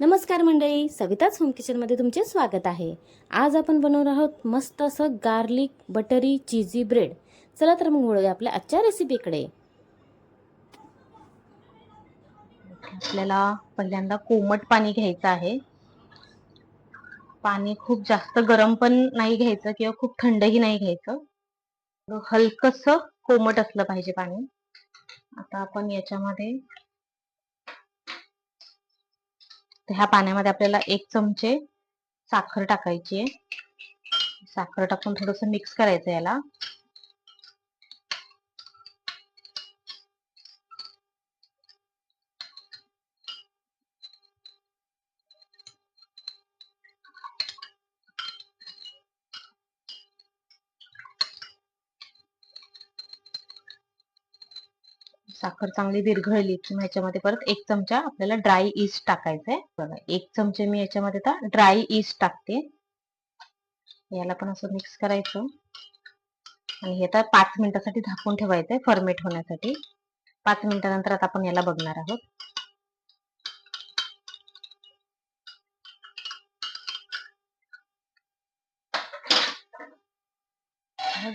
नमस्कार मंडळी, सविताच होम किचनमध्ये तुमचे स्वागत आहे. आज आपण बनवणार आहोत मस्त असं गार्लिक बटरी चीजी ब्रेड. चला तर मग वळूया आपल्या आजच्या रेसिपीकडे. आपल्याला पहिल्यांदा कोमट पाणी घ्यायचं आहे. पाणी खूप जास्त गरम पण नाही घ्यायचं किंवा खूप थंडही नाही घ्यायचं. हलकसं कोमट असलं पाहिजे पाणी. आता आपण याच्यामध्ये ह्या पाण्यामध्ये आपल्याला 1 चमचे साखर टाकायची आहे. साखर टाकून थोडंसं मिक्स करायचं याला. साखर चांगली विरघळली की ह्याच्यामध्ये परत 1 चमचा आपल्याला ड्राय ईस्ट टाकायचंय. बघा 1 चमचे मी याच्यामध्ये आता ड्राय ईस्ट टाकते. याला पण असं मिक्स करायचं आणि हे आता 5 मिनिटासाठी झाकून ठेवायचंय फर्मेट होण्यासाठी. 5 मिनिटानंतर आता आपण याला बघणार आहोत.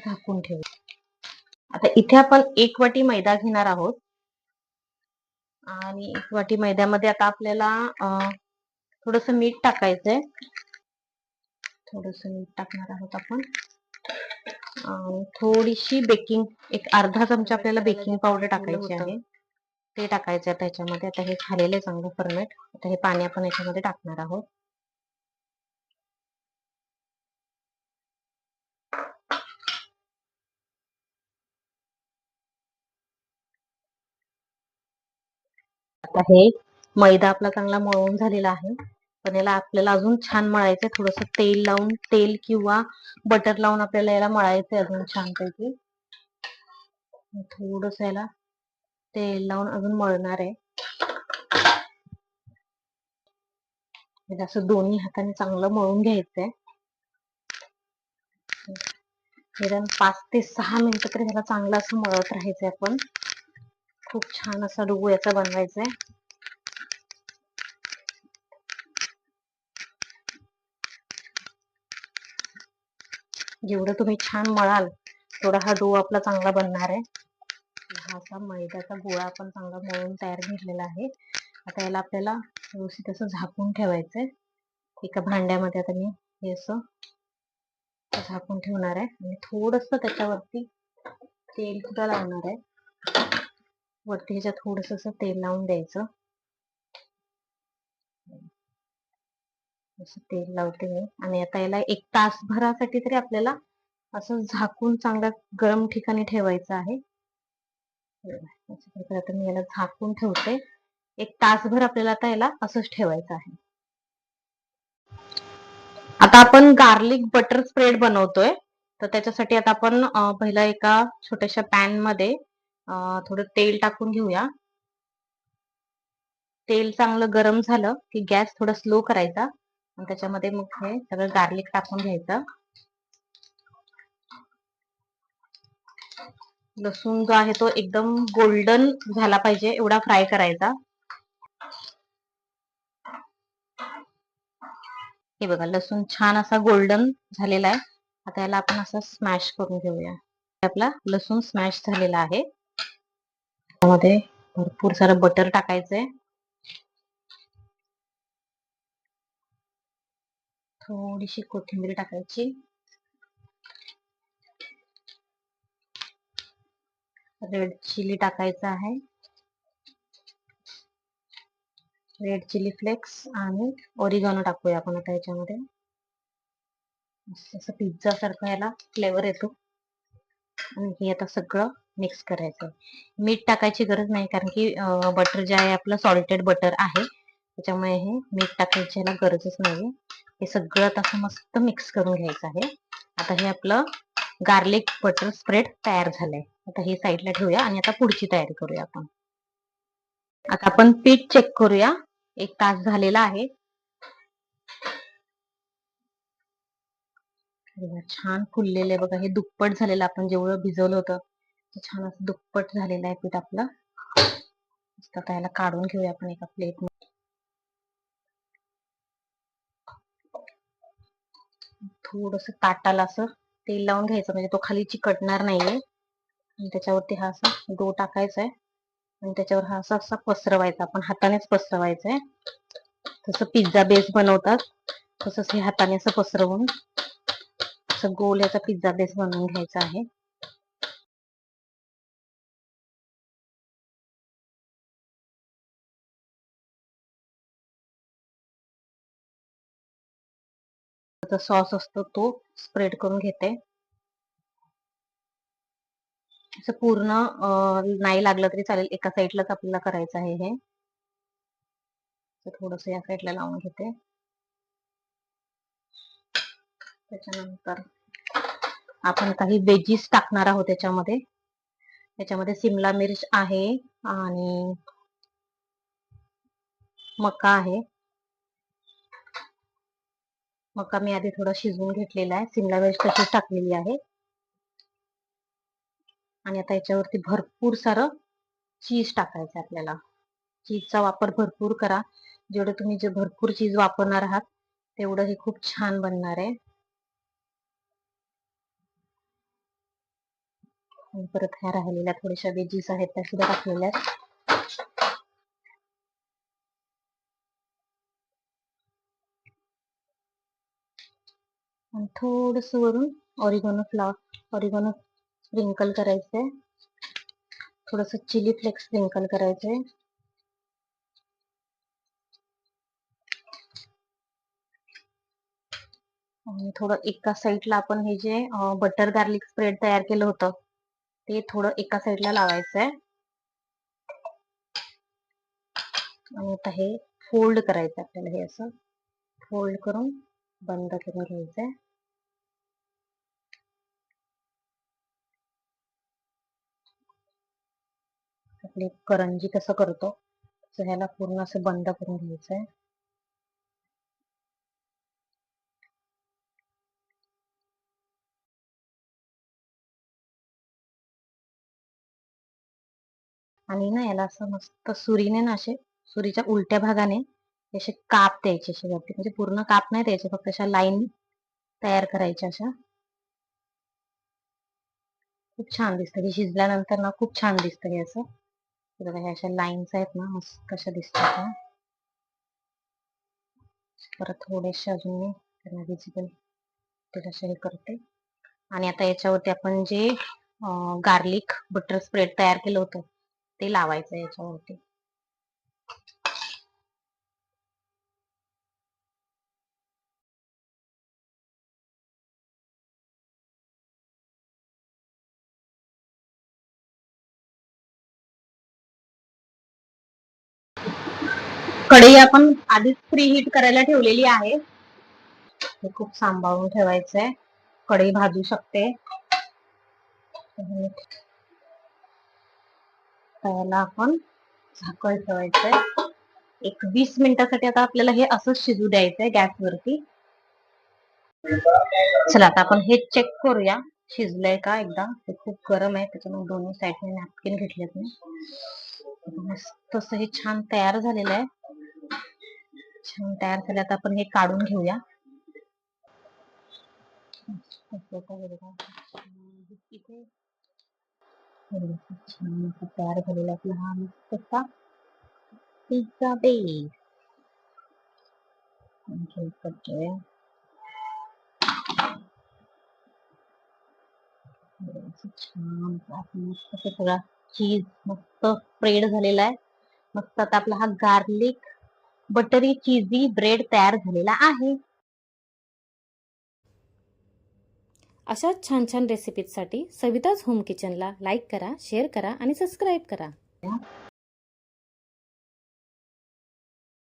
झाकून ठेवू. आता इथे आपण 1 वाटी मैदा घेणार आहोत आणि 1 वाटी मैद्यामध्ये आता आपल्याला थोडंसं मीठ टाकायचंय. थोडंसं मीठ टाकणार आहोत आपण आणि थोडीशी बेकिंग, एक अर्धा चमचा आपल्याला बेकिंग पावडर टाकायची आहे. ते टाकायचं आता याच्यामध्ये. आता हे झालेलं आहे चांगलं फर्मेट. आता हे पाणी आपण याच्यामध्ये टाकणार आहोत. आता हे मैदा आपला चांगला मळून झालेला आहे, पण याला आपल्याला अजून छान मळायचंय. थोडंसं तेल लावून, तेल किंवा बटर लावून आपल्याला याला मळायचंय अजून छानपैकी. थोडंसं याला तेल लावून अजून मळणार आहे. म्हणजे असं दोन्ही हाताने चांगलं मळून घ्यायचंय. निदान 5 ते 6 मिनिटं तरी ह्याला चांगलं असं मळत राहायचंय आपण. खूप छान असा डो याचा बनवायचा आहे. जेवढं तुम्ही छान मळाल तेवढा हा डो आपला चांगला बनणार आहे. हा असा मैद्याचा गोळा आपण चांगला मळून तयार घेतलेला आहे. आता याला आपल्याला व्यवस्थित असं झाकून ठेवायचंय. एका भांड्यामध्ये आता मी हे असं झाकून ठेवणार आहे आणि थोडंसं त्याच्यावरती तेल सुद्धा लावणार आहे. वरती ह्याच्यात थोडंसं असं तेल लावून द्यायचं. असं तेल लावते मी आणि आता याला 1 तासभरासाठी तरी आपल्याला असं झाकून चांगल्या गरम ठिकाणी ठेवायचं आहे. आता मी याला झाकून ठेवते. 1 तासभर आपल्याला आता याला असंच ठेवायचं आहे. आता आपण गार्लिक बटर स्प्रेड बनवतोय, तर त्याच्यासाठी आता आपण पहिला एका छोट्याशा पॅन मध्ये थोडं तेल टाकून घेऊया. तेल चांगलं गरम झालं की गॅस थोडा स्लो करायचा आणि त्याच्यामध्ये मग हे सगळं गार्लिक टाकून घ्यायचं. लसूण जो आहे तो एकदम गोल्डन झाला पाहिजे एवढा फ्राय करायचा. हे बघा लसूण छान असा गोल्डन झालेला आहे. आता याला आपण असं स्मॅश करून घेऊया. आपला लसूण स्मॅश झालेला आहे. त्यामध्ये भरपूर सारं बटर टाकायचंय. थोडीशी कोथिंबीर टाकायची. रेड चिली टाकायचं आहे. रेड चिली फ्लेक्स आणि ओरिगॅनो टाकूया आपण आता याच्यामध्ये. असं पिझ्झा सारखं याला फ्लेवर येतो. आणि हे आता सगळं मिक्स करायचं. मीठ टाकायची गरज नाही कारण की बटर जे आहे आपलं सॉल्टेड बटर आहे, त्याच्यामुळे हे मीठ टाकायची याला गरजच नाही. हे सगळं आता मस्त मिक्स करून घ्यायचं आहे. आता हे आपलं गार्लिक बटर स्प्रेड तयार झालंय. आता हे साईडला ठेवूया आणि आता पुढची तयारी करूया आपण. आता आपण पीठ चेक करूया. 1 तास झालेला आहे. छान फुललेलं आहे बघा. हे दुप्पट झालेलं, आपण जेवढं भिजवलं होतं छान असं दुप्पट झालेलं आहे पीठ आपलं. आता याला काढून घेऊया आपण एका प्लेट मध्ये. थोडंसं ताटाला असं तेल लावून घ्यायचं, म्हणजे तो खाली चिकटणार नाहीये. आणि त्याच्यावरती हा असा डो टाकायचा आहे आणि त्याच्यावर हा असा असा पसरवायचा. आपण हातानेच पसरवायचा आहे. जसं पिझ्झा बेस बनवतात तसंच हे हाताने असं पसरवून असं गोल याचा पिझ्झा बेस बनवून घ्यायचा आहे. सॉस असतो तो स्प्रेड करून घेते. असं पूर्ण नाही लागलं तरी चालेल, एका साईडलाच आपल्याला करायचं आहे हे. थोडस या साईडला लावून घेते. त्याच्यानंतर आपण काही वेजीस टाकणार आहोत त्याच्यामध्ये. त्याच्यामध्ये सिमला मिर्च आहे आणि मका आहे. मका मी आधी थोडा शिजवून घेतलेला आहे. सिमला मिर्च तशीच टाकलेली आहे. आणि आता याच्यावरती भरपूर सारं चीज टाकायचं आपल्याला. चीजचा वापर भरपूर करा. जेवढं तुम्ही जे भरपूर चीज वापरणार आहात तेवढं हे खूप छान बनणार आहे. आणि परत ह्या राहिलेल्या थोड्याशा वेजीस आहेत त्या सुद्धा टाकलेल्या आहेत. आणि थोडस वरून ऑरिगॅनो स्प्रिंकल करायचंय. थोडस चिली फ्लेक्स स्प्रिंकल करायचंय. आणि थोडं एका साईडला आपण हे जे बटर गार्लिक स्प्रेड तयार केलं होतं ते थोडं एका साईडला लावायचंय. आणि आता हे फोल्ड करायचं आपल्याला. हे असं फोल्ड करून बंद करून घ्यायचंय. आपली करंजी कसं करतो तसं ह्याला पूर्ण असं बंद करून घ्यायचंय. आणि ना याला असं मस्त सुरीने ना असे सुरीच्या उलट्या भागाने असे काप द्यायचे असे वरती. म्हणजे पूर्ण काप नाही द्यायचे, फक्त अशा लाईन तयार करायच्या अशा. खूप छान दिसतं हे शिजल्यानंतर ना, खूप छान दिसतं हे असं. बघा ह्या अशा लाईन्स आहेत ना, मस्त कशा दिसतात. परत थोडेसे अजून मी त्यांना विजिबल थोडेसे हे करते. आणि आता याच्यावरती आपण जे गार्लिक बटर स्प्रेड तयार केलं होतं ते लावायचं याच्यावरती. कढई आपण आधीच प्री हीट करायला ठेवलेली आहे. हे खूप सांभाळून ठेवायचंय, कढई भाजू शकते. त्याला आपण झाकण ठेवायचंय. एक 20 मिनिटासाठी आता आपल्याला हे असंच शिजू द्यायचंय गॅसवरती. चला आता आपण हे चेक करूया शिजलंय का एकदा. हे खूप गरम आहे त्याच्यामुळे दोन्ही साईडने नॅपकिन घेतलेत मी. मस्त असं हे छान तयार झालेलं आहे. छान तयार झालं. आता आपण हे काढून घेऊया. इथे छान तयार झालेला आपला हा मस्त पिझ्झा बेस. छान मस्त सगळा चीज मस्त स्प्रेड झालेला आहे. मस्त आता आपला हा गार्लिक बटरी चीजी ब्रेड तयार झालेला आहे. अशाच छान छान रेसिपीजसाठी सविताज होम किचनला लाईक करा, शेअर करा आणि सबस्क्राईब करा.